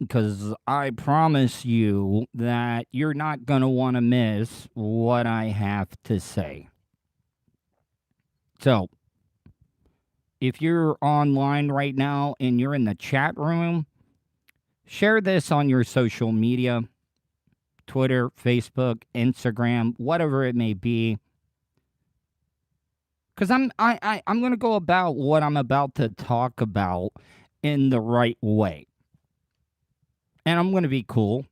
because I promise you that you're not going to want to miss what I have to say. So, if you're online right now and you're in the chat room, share this on your social media, Twitter, Facebook, Instagram, whatever it may be. Because I'm going to go about what I'm about to talk about in the right way. And I'm going to be cool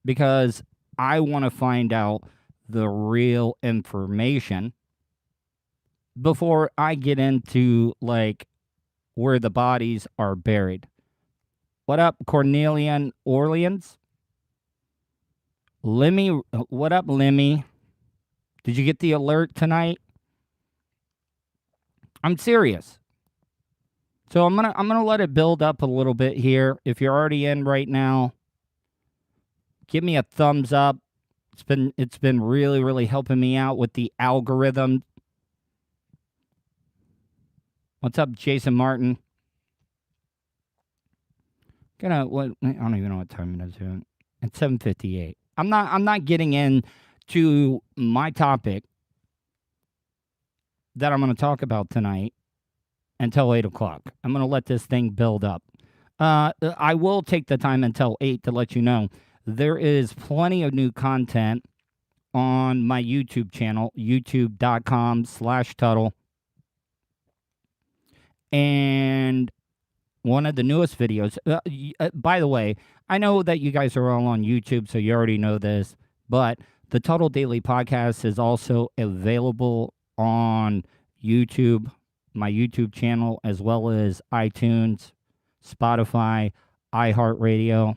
because I want to find out the real information before I get into, like, where the bodies are buried. What up, Cornelian Orleans? Lemmy, what up, Lemmy? Did you get the alert tonight? I'm serious. So I'm gonna let it build up a little bit here. If you're already in right now, give me a thumbs up. It's been really, really helping me out with the algorithm. What's up, Jason Martin? I don't even know what time it is here. It's 7:58. I'm not getting into my topic that I'm going to talk about tonight until 8 o'clock. I'm going to let this thing build up. I will take the time until 8 to let you know there is plenty of new content on my YouTube channel, youtube.com/Tuddle. And one of the newest videos, by the way, I know that you guys are all on YouTube, so you already know this, but the Tuddle Daily Podcast is also available on YouTube, my YouTube channel, as well as iTunes, Spotify, iHeartRadio.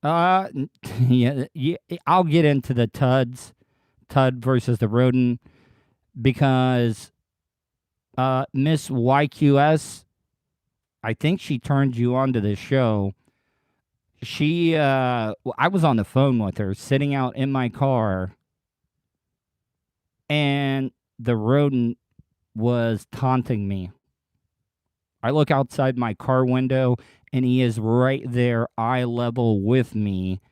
Yeah, I'll get into the Tud versus the rodent, because Miss YQS, I think she turned you on to the show. I was on the phone with her, sitting out in my car, and the rodent was taunting me. I look outside my car window, and he is right there, eye level with me,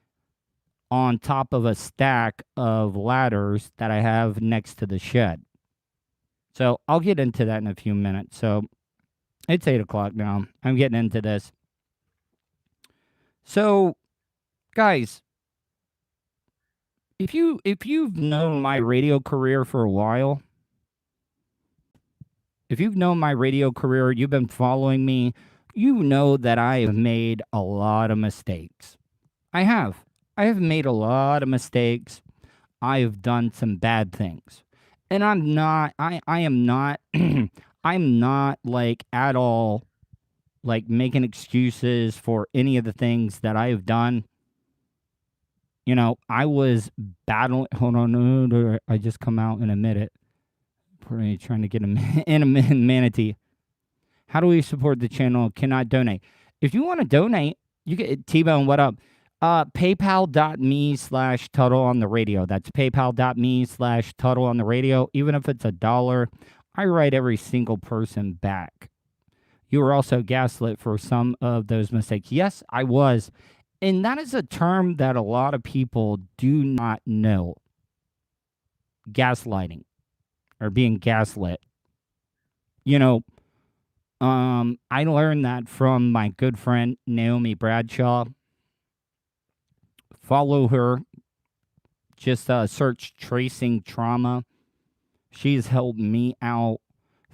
on top of a stack of ladders that I have next to the shed. So I'll get into that in a few minutes. So it's 8 o'clock now. I'm getting into this. So, guys, if you've known my radio career for a while, you've been following me, you know that I have made a lot of mistakes. I have made a lot of mistakes. I have done some bad things. And I am not I'm not like at all like making excuses for any of the things that I have done. You know, I was battling. Hold on, no, I just come out and admit it. Probably trying to get in a manatee. How do we support the channel? Cannot donate. If you want to donate, you get T-Bone. What up? PayPal.me/Tuddle on the radio. That's PayPal.me/Tuddle on the radio. Even if it's $1, I write every single person back. You were also gaslit for some of those mistakes. Yes, I was. And that is a term that a lot of people do not know. Gaslighting, or being gaslit. You know, I learned that from my good friend Naomi Bradshaw. Follow her. Just search Tracing Trauma. She's helped me out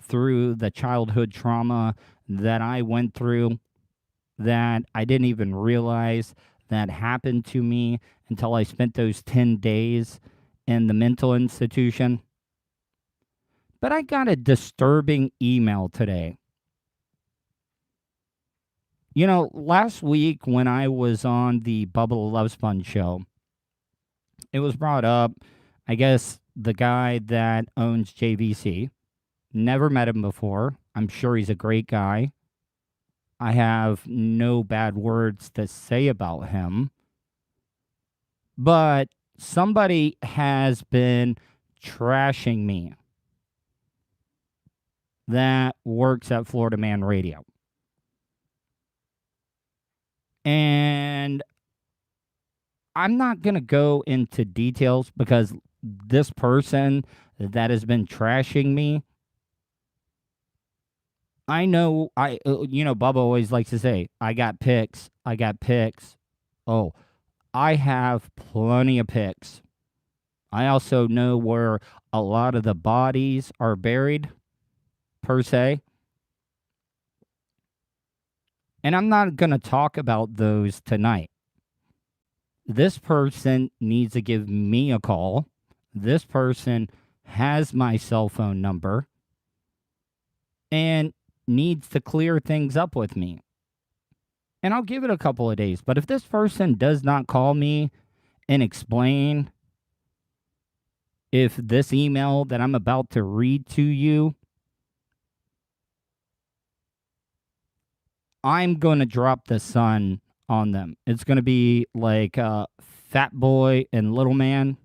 through the childhood trauma that I went through, that I didn't even realize that happened to me until I spent those 10 days in the mental institution. But I got a disturbing email today. You know, last week when I was on the Bubble Love Sponge show, it was brought up, I guess the guy that owns JVC, never met him before. I'm sure he's a great guy. I have no bad words to say about him. But somebody has been trashing me that works at Florida Man Radio. And I'm not going to go into details because this person that has been trashing me, I know Bubba always likes to say, I got pics. I got pics. Oh, I have plenty of pics. I also know where a lot of the bodies are buried, per se. And I'm not going to talk about those tonight. This person needs to give me a call. This person has my cell phone number and needs to clear things up with me. And I'll give it a couple of days. But if this person does not call me and explain if this email that I'm about to read to you, I'm going to drop the sun on them. It's going to be like Fat Boy and Little Man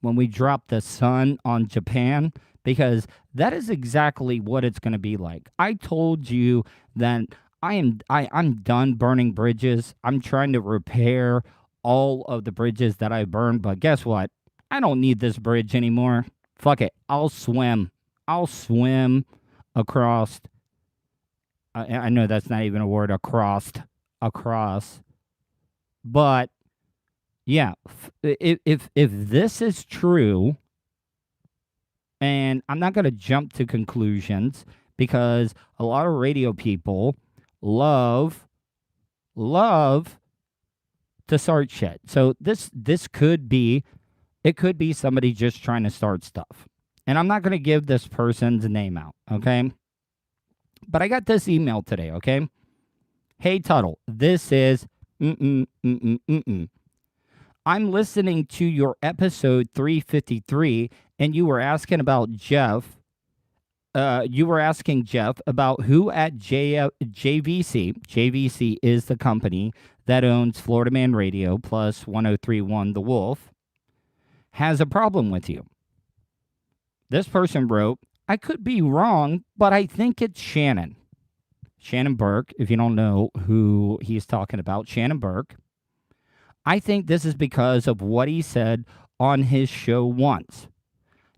when we drop the sun on Japan, because that is exactly what it's going to be like. I told you that I'm done burning bridges. I'm trying to repair all of the bridges that I burned, but guess what? I don't need this bridge anymore. Fuck it. I'll swim. I'll swim across. I know that's not even a word, across. But yeah, if this is true, and I'm not going to jump to conclusions because a lot of radio people love to start shit. So this could be somebody just trying to start stuff. And I'm not going to give this person's name out, okay? But I got this email today, okay? Hey Tuddle, this is I'm listening to your episode 353, and you were asking about Jeff. You were asking Jeff about who at JVC. JVC is the company that owns Florida Man Radio plus 1031 The Wolf, has a problem with you. This person wrote, I could be wrong, but I think it's Shannon. Shannon Burke, if you don't know who he's talking about, Shannon Burke. I think this is because of what he said on his show once.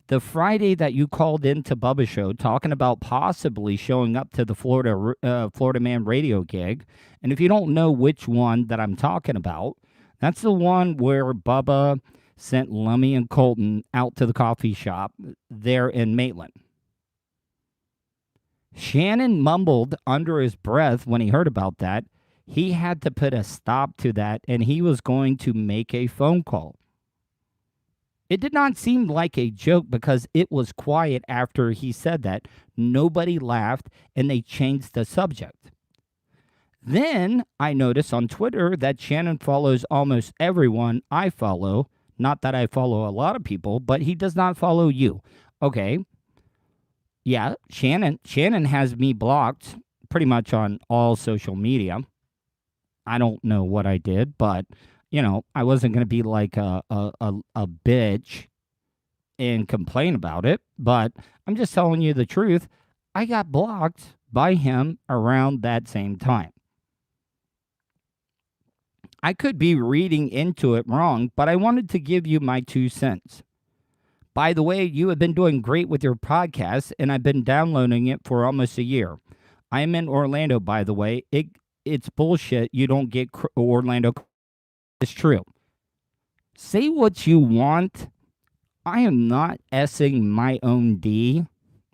The Friday that you called into Bubba's show talking about possibly showing up to the Florida Man Radio gig, and if you don't know which one that I'm talking about, that's the one where Bubba sent Lummy and Colton out to the coffee shop there in Maitland. Shannon mumbled under his breath when he heard about that. He had to put a stop to that, and he was going to make a phone call. It did not seem like a joke because it was quiet after he said that. Nobody laughed, and they changed the subject. Then I noticed on Twitter that Shannon follows almost everyone I follow. Not that I follow a lot of people, but he does not follow you. Okay. Yeah, Shannon has me blocked pretty much on all social media. I don't know what I did, but, I wasn't going to be like a bitch and complain about it. But I'm just telling you the truth. I got blocked by him around that same time. I could be reading into it wrong, but I wanted to give you my 2 cents. By the way, you have been doing great with your podcast, and I've been downloading it for almost a year. I am in Orlando, by the way. It's bullshit. You don't get Orlando. It's true. Say what you want. I am not S-ing my own D.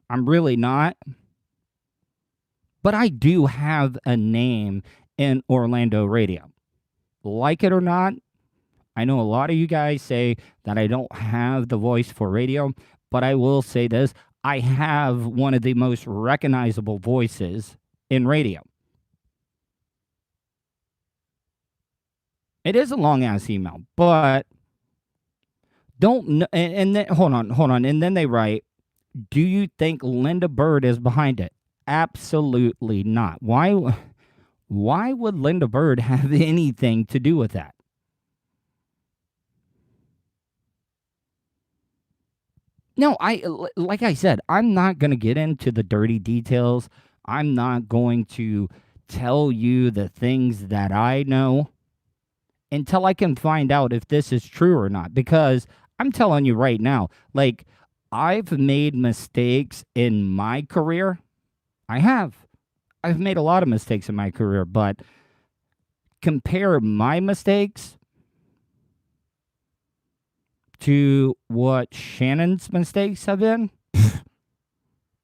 I'm really not. But I do have a name in Orlando radio. Like it or not, I know a lot of you guys say that I don't have the voice for radio, but I will say this. I have one of the most recognizable voices in radio. It is a long-ass email, but don't... And then, hold on. And then they write, do you think Linda Bird is behind it? Absolutely not. Why would Linda Bird have anything to do with that? No, like I said, I'm not going to get into the dirty details. I'm not going to tell you the things that I know until I can find out if this is true or not. Because I'm telling you right now, like, I've made mistakes in my career. I have. I've made a lot of mistakes in my career, but compare my mistakes to what Shannon's mistakes have been.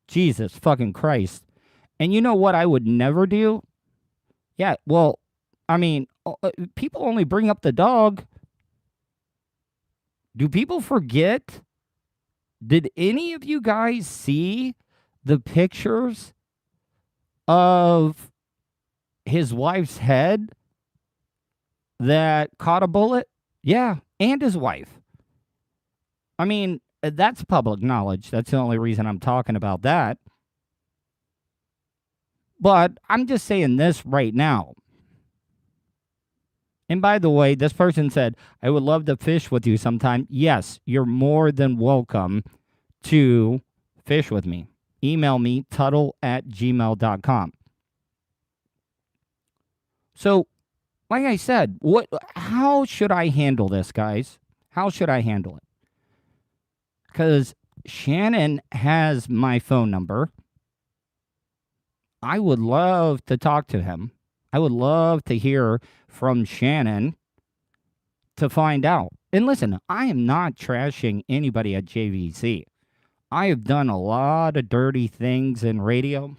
Jesus fucking Christ. And you know what I would never do? Yeah, well, I mean, people only bring up the dog. Do people forget? Did any of you guys see the pictures of his wife's head that caught a bullet? Yeah, and his wife. I mean, that's public knowledge. That's the only reason I'm talking about that. But I'm just saying this right now. And by the way, this person said, I would love to fish with you sometime. Yes, you're more than welcome to fish with me. Email me, tuddle@gmail.com. So, like I said, how should I handle this, guys? How should I handle it? Because Shannon has my phone number. I would love to talk to him. I would love to hear from Shannon to find out. And listen, I am not trashing anybody at JVC. I have done a lot of dirty things in radio,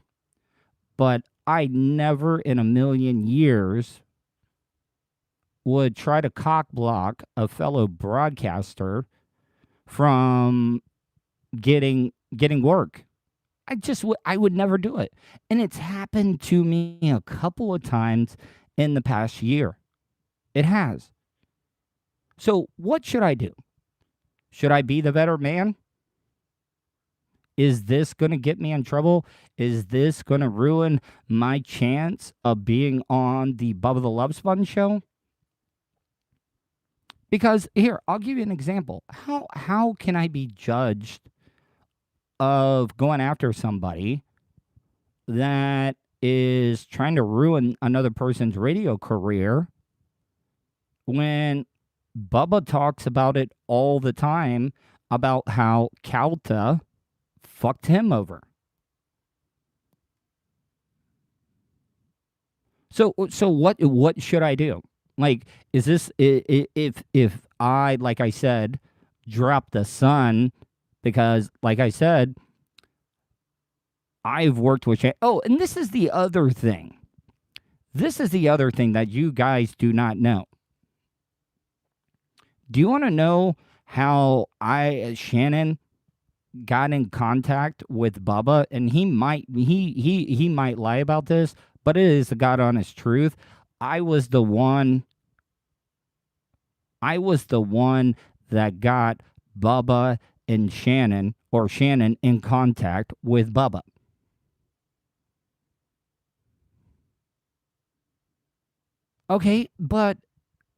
but I never in a million years would try to cock block a fellow broadcaster from getting work. I would never do it. And it's happened to me a couple of times in the past year. It has. So what should I do? Should I be the better man? Is this going to get me in trouble? Is this going to ruin my chance of being on the Bubba the Love Sponge show? Because here, I'll give you an example. How can I be judged of going after somebody that is trying to ruin another person's radio career when Bubba talks about it all the time about how Calta fucked him over? So what should I do? Like, is this if I, like I said, drop the sun because, like I said, I've worked with Shane. Oh, and this is the other thing. This is the other thing that you guys do not know. Do you want to know how Shannon got in contact with Bubba? And he might lie about this, but it is the God honest truth. I was the one that got Bubba and Shannon in contact with Bubba. Okay, but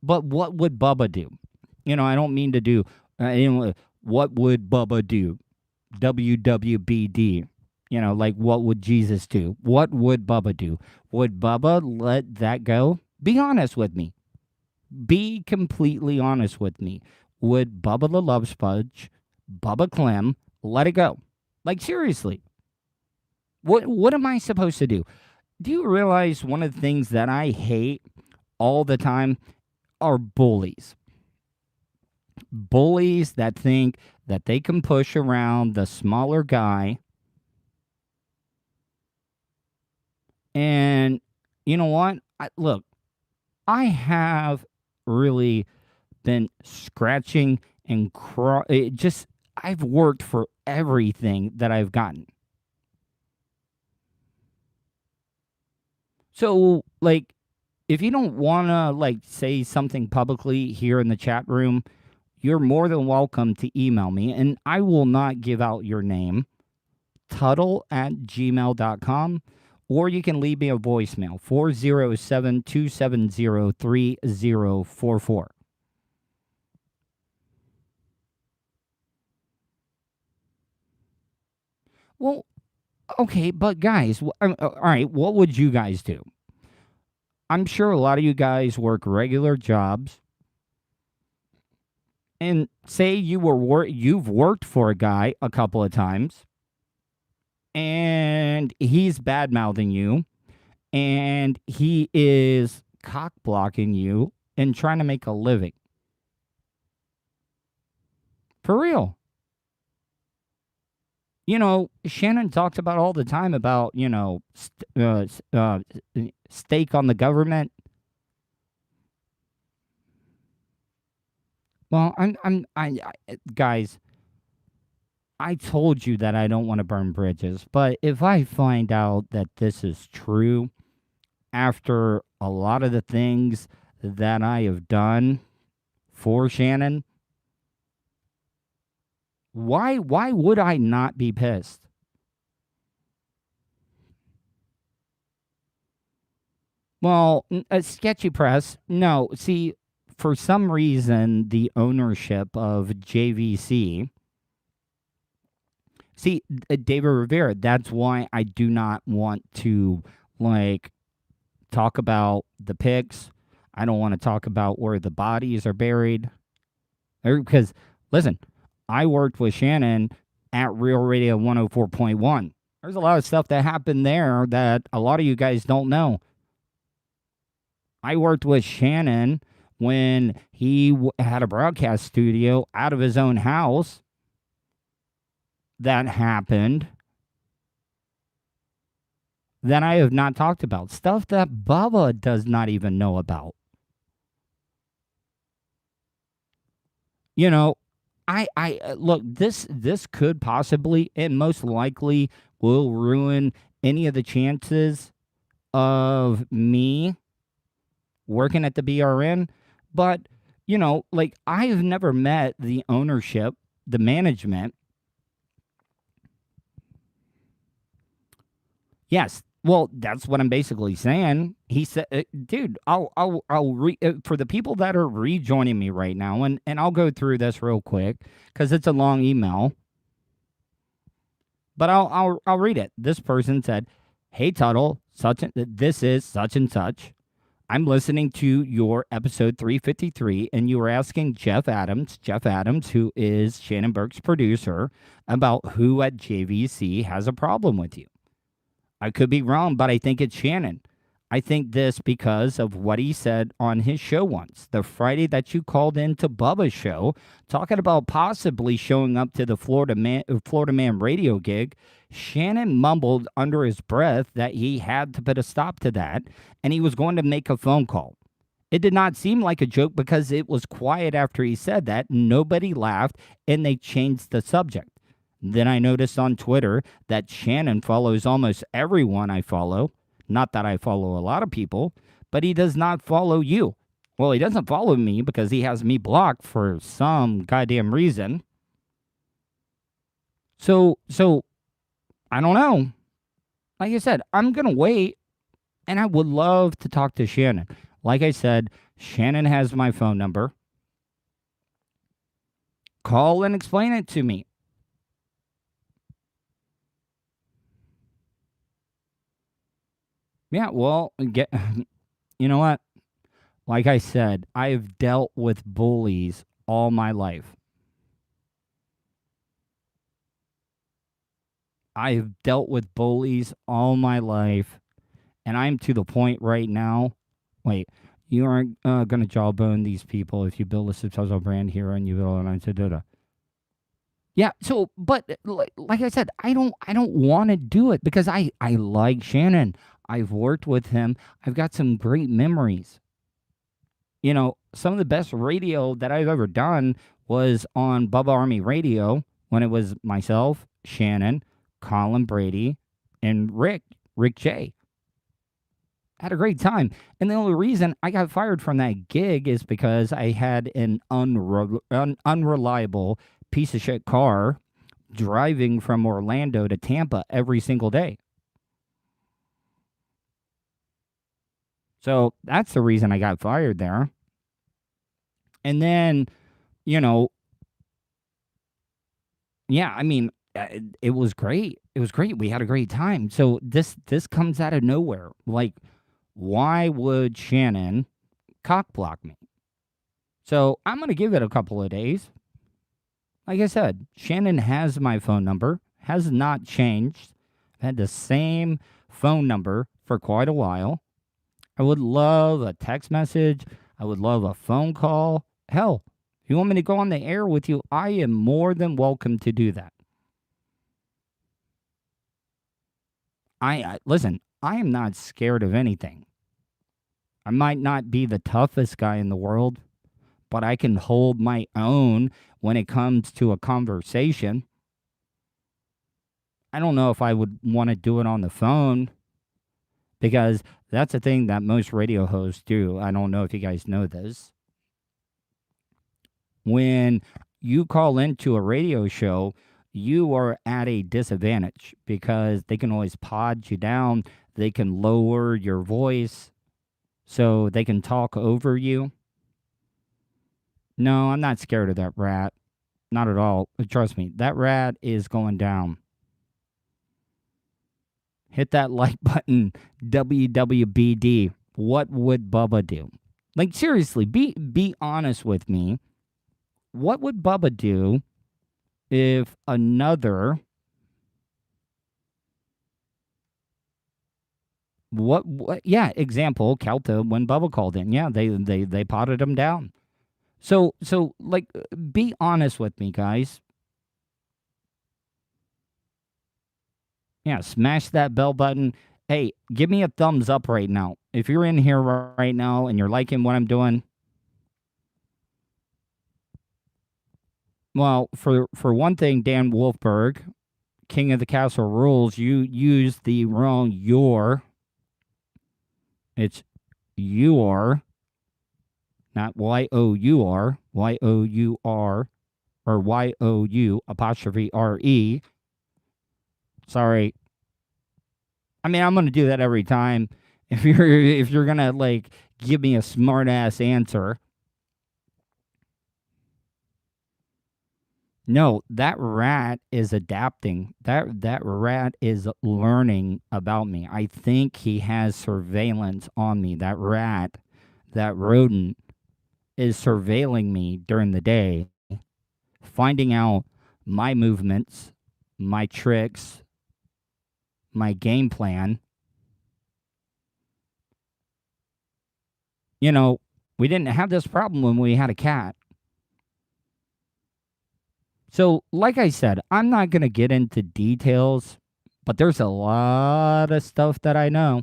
what would Bubba do? You know, I don't mean to do. What would Bubba do? WWBD. You know, like, what would Jesus do? What would Bubba do? Would Bubba let that go? Be honest with me. Be completely honest with me. Would Bubba the Love Sponge, Bubba Clem, let it go? Like, seriously. What am I supposed to do? Do you realize one of the things that I hate all the time are bullies? Bullies that think that they can push around the smaller guy. And you know what? Look, I have really been scratching and I've worked for everything that I've gotten. So, like, if you don't want to, like, say something publicly here in the chat room, you're more than welcome to email me, and I will not give out your name, tuddle@gmail.com, or you can leave me a voicemail, 407-270-3044. Well, okay, but guys, all right, what would you guys do? I'm sure a lot of you guys work regular jobs, and say you've worked for a guy a couple of times, and he's bad mouthing you, and he is cock blocking you and trying to make a living. For real. Shannon talks about all the time about, stake on the government. Well, guys, I told you that I don't want to burn bridges, but if I find out that this is true after a lot of the things that I have done for Shannon, why would I not be pissed? Well, a sketchy press. No, see, for some reason, the ownership of JVC. See, David Rivera. That's why I do not want to talk about the pics. I don't want to talk about where the bodies are buried. Because listen, I worked with Shannon at Real Radio 104.1. There's a lot of stuff that happened there that a lot of you guys don't know. I worked with Shannon when he had a broadcast studio out of his own house. That happened. That I have not talked about. Stuff that Bubba does not even know about. I look, this could possibly and most likely will ruin any of the chances of me working at the BRN, but I've never met the ownership, the management. Yes, well, that's what I'm basically saying. He said, "Dude, for the people that are rejoining me right now, and I'll go through this real quick because it's a long email, but I'll read it." This person said, "Hey Tuddle, this is such and such. I'm listening to your episode 353, and you were asking Jeff Adams, who is Shannon Burke's producer, about who at JVC has a problem with you. I could be wrong, but I think it's Shannon. I think this because of what he said on his show once, the Friday that you called into Bubba's show, talking about possibly showing up to the Florida Man radio gig. Shannon mumbled under his breath that he had to put a stop to that, and he was going to make a phone call. It did not seem like a joke because it was quiet after he said that. Nobody laughed, and they changed the subject. Then I noticed on Twitter that Shannon follows almost everyone I follow. Not that I follow a lot of people, but he does not follow you. Well, he doesn't follow me because he has me blocked for some goddamn reason. So I don't know. Like I said, I'm going to wait, and I would love to talk to Shannon. Like I said, Shannon has my phone number. Call and explain it to me. Yeah, well, you know what? Like I said, I've dealt with bullies all my life. I've dealt with bullies all my life, and I'm to the point right now. Wait, you aren't going to jawbone these people if you build a successful brand here and you build an. Yeah, so but like I said, I don't want to do it because I like Shannon. I've worked with him. I've got some great memories. Some of the best radio that I've ever done was on Bubba Army Radio when it was myself, Shannon, Colin Brady, and Rick J. Had a great time. And the only reason I got fired from that gig is because I had an unreliable piece of shit car driving from Orlando to Tampa every single day. So that's the reason I got fired there. And then, yeah, I mean, it was great. It was great. We had a great time. So this comes out of nowhere. Like, Why would Shannon cock block me? So I'm going to give it a couple of days. Like I said, Shannon has my phone number, has not changed. I've had the same phone number for quite a while. I would love a text message. I would love a phone call. Hell, if you want me to go on the air with you, I am more than welcome to do that. Listen, I am not scared of anything. I might not be the toughest guy in the world, but I can hold my own when it comes to a conversation. I don't know if I would want to do it on the phone because that's a thing that most radio hosts do. I don't know if you guys know this. When you call into a radio show, you are at a disadvantage because they can always pod you down. They can lower your voice so they can talk over you. No, I'm not scared of that rat. Not at all. Trust me, that rat is going down. Hit that like button, WWBD. What would Bubba do? Like seriously, be honest with me. What would Bubba do if another what yeah, example, Kelta when Bubba called in. Yeah, they potted him down. So like be honest with me, guys. Yeah, smash that bell button. Hey, give me a thumbs up right now. If you're in here right now and you're liking what I'm doing, well, for one thing, Dan Wolfberg, King of the Castle Rules, you used the wrong your. It's your, not Y-O-U-R, Y-O-U-R, or Y-O-U apostrophe R-E. Sorry. I mean, I'm going to do that every time. If you're going to, like, give me a smart-ass answer. No, that rat is adapting. That rat is learning about me. I think he has surveillance on me. That rat, that rodent, is surveilling me during the day, finding out my movements, my tricks, my game plan. You know, we didn't have this problem when we had a cat. So, like I said, I'm not going to get into details, but there's a lot of stuff that I know.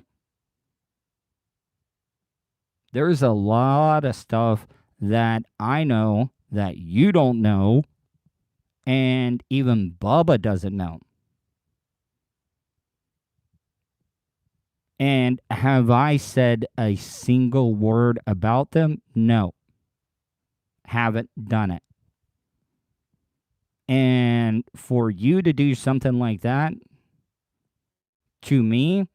There's a lot of stuff that I know that you don't know, and even Bubba doesn't know. And have I said a single word about them? No. Haven't done it. And for you to do something like that to me,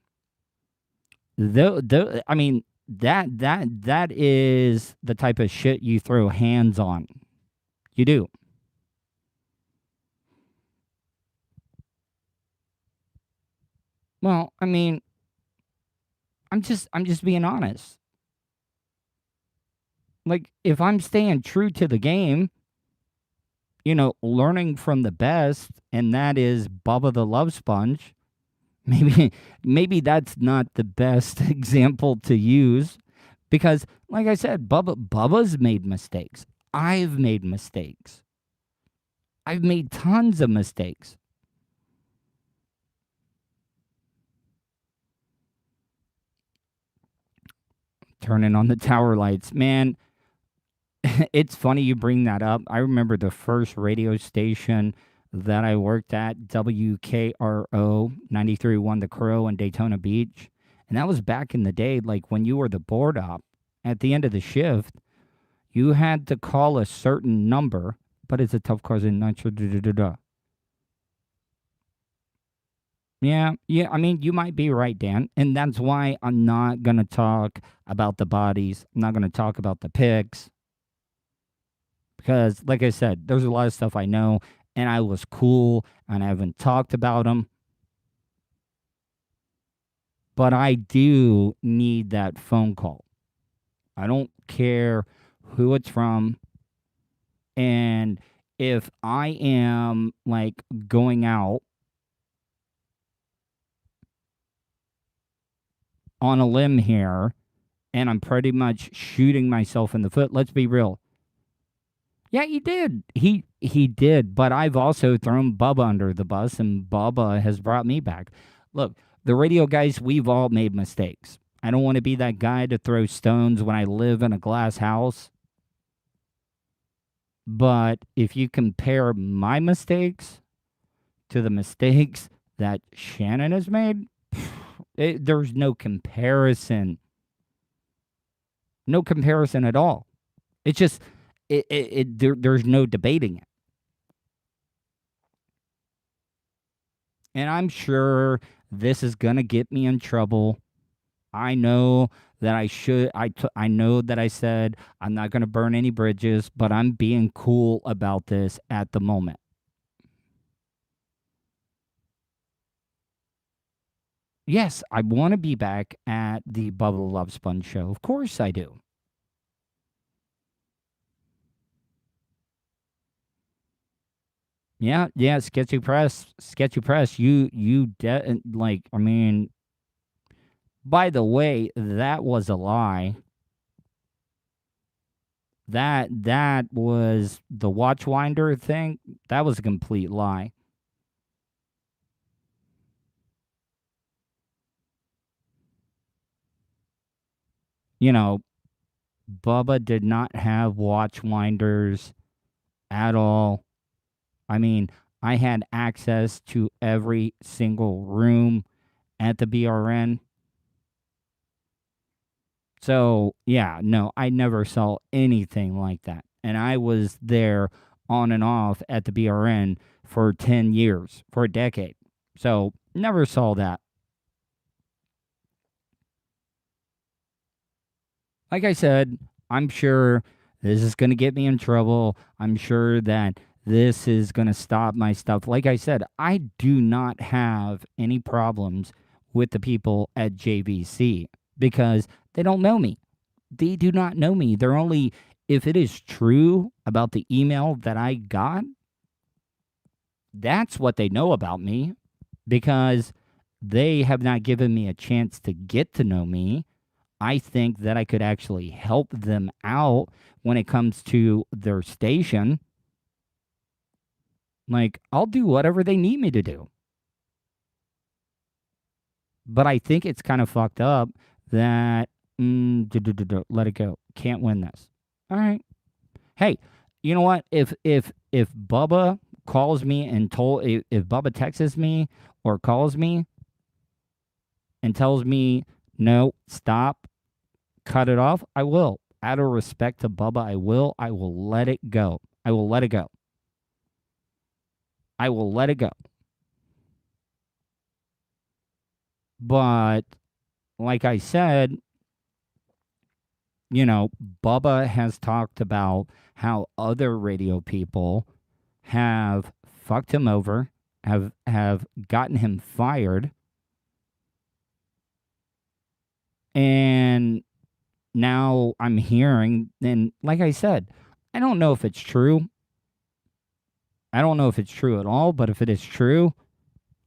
I mean, that is the type of shit you throw hands on. You do. Well, I mean, I'm just being honest. Like if I'm staying true to the game, you know, learning from the best, and that is Bubba the Love Sponge. Maybe that's not the best example to use because like I said, Bubba's made mistakes. I've made mistakes. I've made tons of mistakes. Turning on the tower lights. Man, it's funny you bring that up. I remember the first radio station that I worked at, WKRO 93.1 The Crow in Daytona Beach. And that was back in the day, like when you were the board op at the end of the shift, you had to call a certain number, but it's a tough cousin. Yeah. I mean, you might be right, Dan. And that's why I'm not going to talk about the bodies. I'm not going to talk about the pics. Because, like I said, there's a lot of stuff I know, and I was cool, and I haven't talked about them. But I do need that phone call. I don't care who it's from. And if I am like going out on a limb here and I'm pretty much shooting myself in the foot, let's be real. Yeah, he did. He did, but I've also thrown Bubba under the bus and Bubba has brought me back. Look, the radio guys, we've all made mistakes. I don't want to be that guy to throw stones when I live in a glass house. But if you compare my mistakes to the mistakes that Shannon has made, there's no comparison. No comparison at all. It's just there's no debating it. And I'm sure this is going to get me in trouble. I know that I know that I said I'm not going to burn any bridges, but I'm being cool about this at the moment. Yes, I want to be back at the Bubba Love Sponge show. Of course I do. Yeah, Sketchy Press. Like, I mean, by the way, that was a lie. That was the Watchwinder thing. That was a complete lie. You know, Bubba did not have Watchwinders at all. I mean, I had access to every single room at the BRN. So, yeah, no, I never saw anything like that. And I was there on and off at the BRN for 10 years, for a decade. So, never saw that. Like I said, I'm sure this is going to get me in trouble. I'm sure that this is going to stop my stuff. Like I said, I do not have any problems with the people at JVC because they don't know me. They do not know me. They're only, if it is true about the email that I got, that's what they know about me because they have not given me a chance to get to know me. I think that I could actually help them out when it comes to their station. Like, I'll do whatever they need me to do. But I think it's kind of fucked up that let it go. Can't win this. All right. Hey, you know what? If Bubba calls me and if Bubba texts me or calls me and tells me no, stop, cut it off, I will. Out of respect to Bubba, I will. I will let it go. I will let it go. I will let it go. But like I said, Bubba has talked about how other radio people have fucked him over, have gotten him fired. And now I'm hearing, and like I said, I don't know if it's true. I don't know if it's true at all, but if it is true,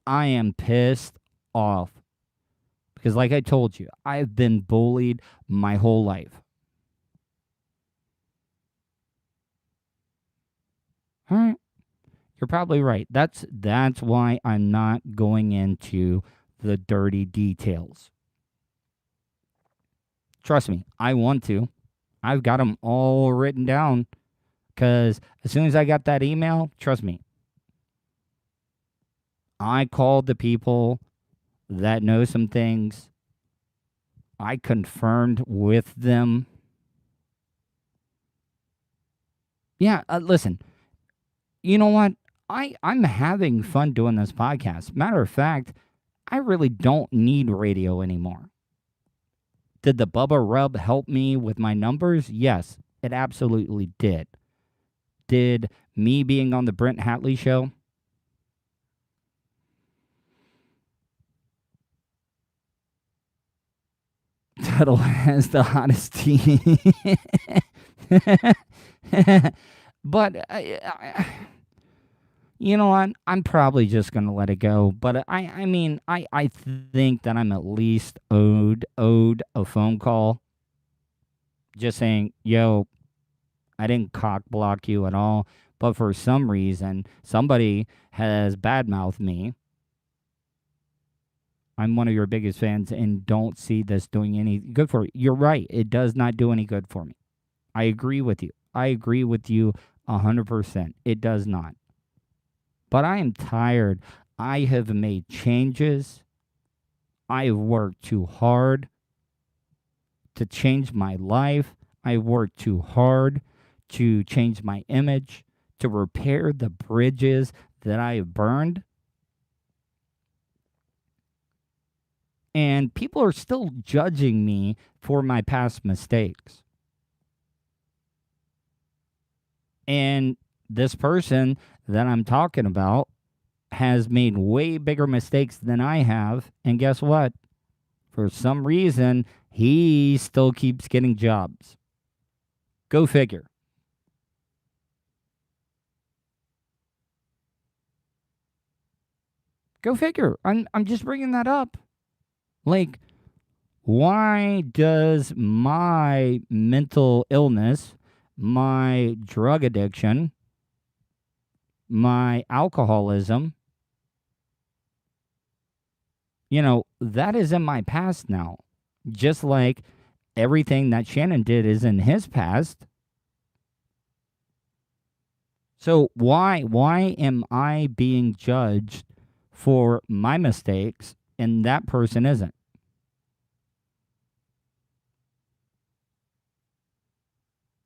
I am pissed off. Because, like I told you, I've been bullied my whole life. All right. You're probably right. That's why I'm not going into the dirty details. Trust me, I want to. I've got them all written down because as soon as I got that email, trust me, I called the people that know some things. I confirmed with them. Yeah, listen, you know what? I'm having fun doing this podcast. Matter of fact, I really don't need radio anymore. Did the Bubba Rub help me with my numbers? Yes, it absolutely did. Did me being on the Brent Hatley show? Tuddle has the hottest tea. But you know what? I'm probably just gonna let it go. But I mean, I think that I'm at least owed a phone call, just saying, "Yo, I didn't cock block you at all, but for some reason, somebody has badmouthed me. I'm one of your biggest fans, and don't see this doing any good for you." You're right; it does not do any good for me. I agree with you. I agree with you 100%. It does not. But I am tired. I have made changes. I have worked too hard to change my life. I worked too hard to change my image, to repair the bridges that I have burned. And people are still judging me for my past mistakes. And this person that I'm talking about has made way bigger mistakes than I have. And guess what? For some reason, he still keeps getting jobs. Go figure. Go figure. I'm just bringing that up. Like, why does my mental illness, my drug addiction, my alcoholism, that is in my past now. Just like everything that Shannon did is in his past. So why am I being judged for my mistakes and that person isn't?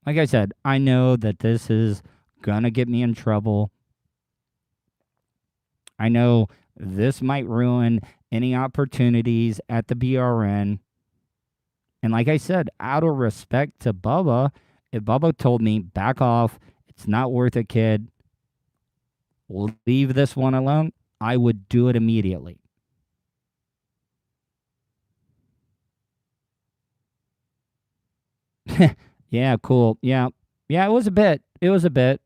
Like I said, I know that this is gonna get me in trouble. I know this might ruin any opportunities at the BRN. And like I said, out of respect to Bubba, if Bubba told me, back off, it's not worth it, kid, leave this one alone, I would do it immediately. Yeah, cool. Yeah. Yeah, it was a bit. It was a bit.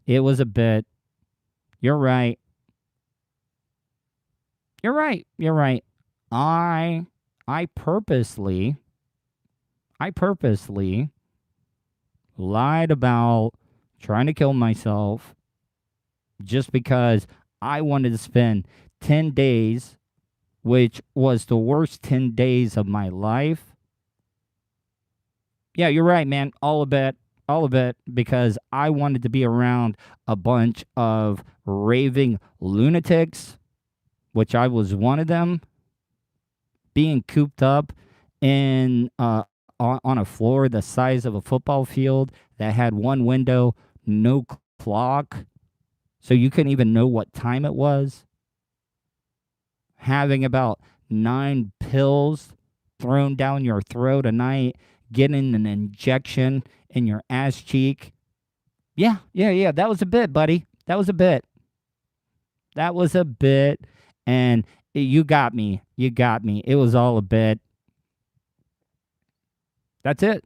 It was a bit. You're right. You're right. You're right. I I purposely I purposely lied about trying to kill myself just because I wanted to spend 10 days, which was the worst 10 days of my life. Yeah, you're right, man. All of it, because I wanted to be around a bunch of raving lunatics, which I was one of them, being cooped up in on a floor the size of a football field that had one window, no clock, so you couldn't even know what time it was. Having about 9 pills thrown down your throat a night, getting an injection in your ass cheek. Yeah, yeah, yeah. That was a bit, buddy. That was a bit. That was a bit. And you got me. You got me. It was all a bit. That's it.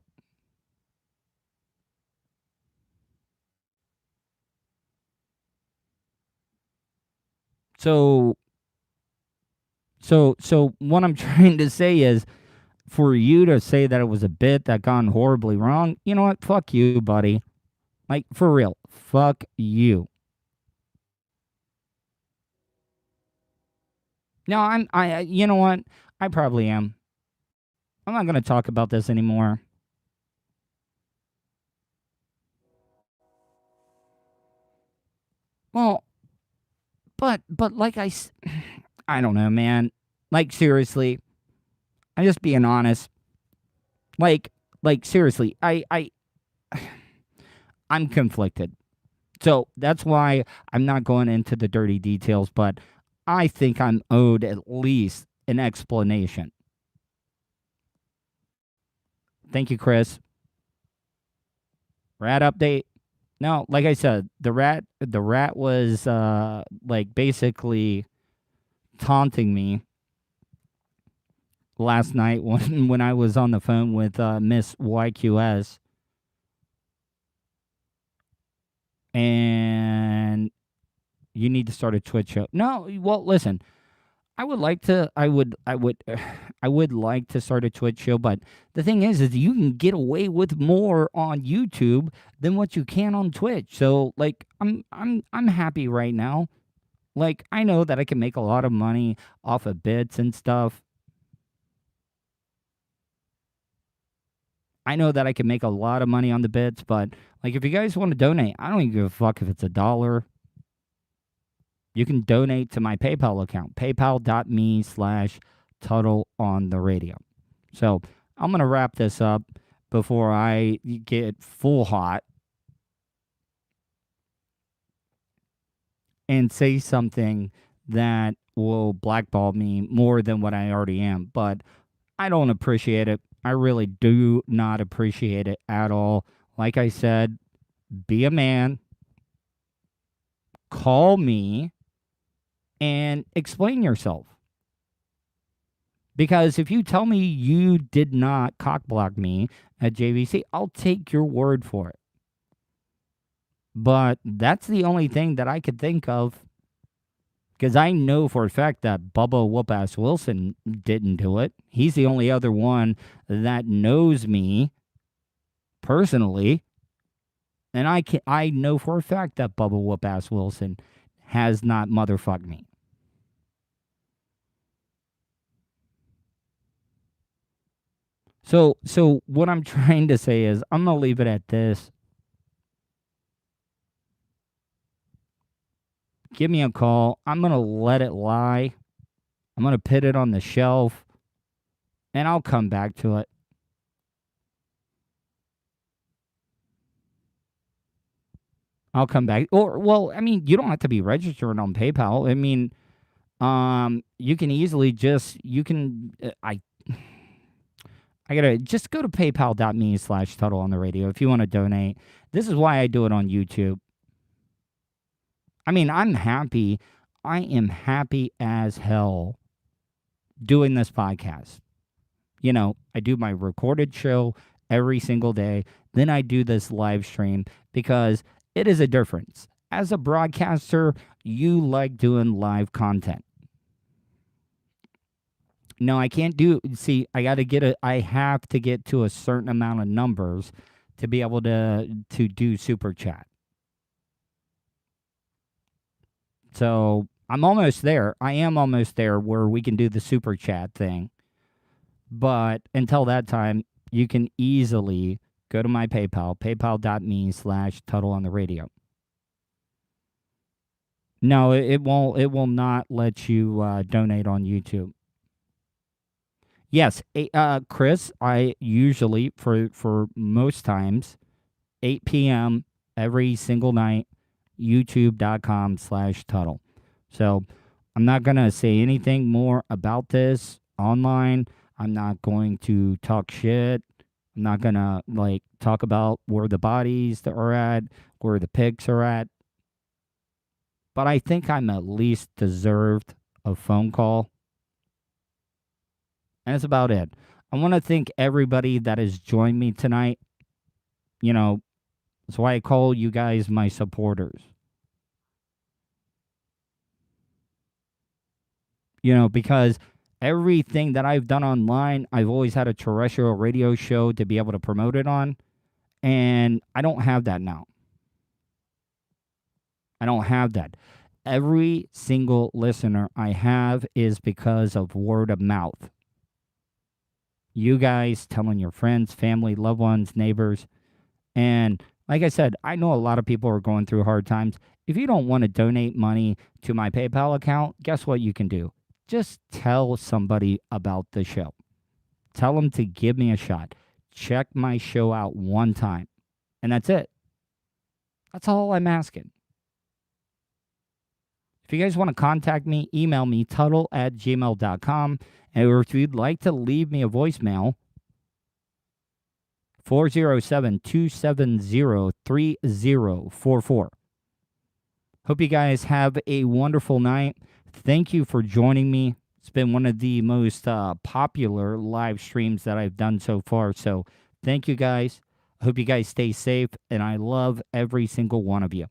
So, so what I'm trying to say is, for you to say that it was a bit that gone horribly wrong, you know what? Fuck you, buddy. Like, for real. Fuck you. No, you know what? I probably am. I'm not going to talk about this anymore. Well, but like I don't know, man. Like, seriously, I'm just being honest. Like, seriously, I'm conflicted. So that's why I'm not going into the dirty details, but I think I'm owed at least an explanation. Thank you, Chris. Rat update. No, like I said, the rat was like basically taunting me, last night when I was on the phone with Miss YQS, and you need to start a Twitch show. No, well, listen, I would like to. I would like to start a Twitch show, but the thing is you can get away with more on YouTube than what you can on Twitch. So, like, I'm happy right now. Like, I know that I can make a lot of money off of bits and stuff. I know that I can make a lot of money on the bits, but like, if you guys want to donate, I don't even give a fuck if it's $1. You can donate to my PayPal account, paypal.me/Tuddle on the radio. So I'm going to wrap this up before I get full hot and say something that will blackball me more than what I already am. But I don't appreciate it. I really do not appreciate it at all. Like I said, be a man, call me, and explain yourself. Because if you tell me you did not cockblock me at JVC, I'll take your word for it. But that's the only thing that I could think of. Because I know for a fact that Bubba Whoop-Ass Wilson didn't do it. He's the only other one that knows me personally. And I know for a fact that Bubba Whoop-Ass Wilson has not motherfucked me. So what I'm trying to say is I'm going to leave it at this. Give me a call. I'm going to let it lie. I'm going to put it on the shelf, and I'll come back to it. I'll come back. Or, well, I mean, you don't have to be registered on PayPal. I mean, you can easily just, I gotta just go to paypal.me/Tuddle on the radio if you want to donate. This is why I do it on YouTube. I mean, I'm happy. I am happy as hell doing this podcast. You know, I do my recorded show every single day. Then I do this live stream because it is a difference. As a broadcaster, you like doing live content. No, I can't do. See, I have to get to a certain amount of numbers to be able to do super chat. So I'm almost there. I am almost there where we can do the super chat thing. But until that time, you can easily go to my PayPal, paypal.me/Tuddle on the radio. No, it won't. It will not let you donate on YouTube. Yes, Chris, I usually, for most times, 8 p.m. every single night, youtube.com/Tuddle. So I'm not going to say anything more about this online. I'm not going to talk shit. I'm not going to, like, talk about where the bodies are at, where the pigs are at. But I think I'm at least deserved a phone call. And that's about it. I want to thank everybody that has joined me tonight. You know, that's why I call you guys my supporters. You know, because everything that I've done online, I've always had a terrestrial radio show to be able to promote it on. And I don't have that now. I don't have that. Every single listener I have is because of word of mouth. You guys telling your friends, family, loved ones, neighbors. And like I said, I know a lot of people are going through hard times. If you don't want to donate money to my PayPal account, guess what you can do? Just tell somebody about the show. Tell them to give me a shot. Check my show out one time. And that's it. That's all I'm asking. If you guys want to contact me, email me, tuddle@gmail.com. And if you'd like to leave me a voicemail, 407-270-3044. Hope you guys have a wonderful night. Thank you for joining me. It's been one of the most popular live streams that I've done so far. So thank you guys. I hope you guys stay safe, and I love every single one of you.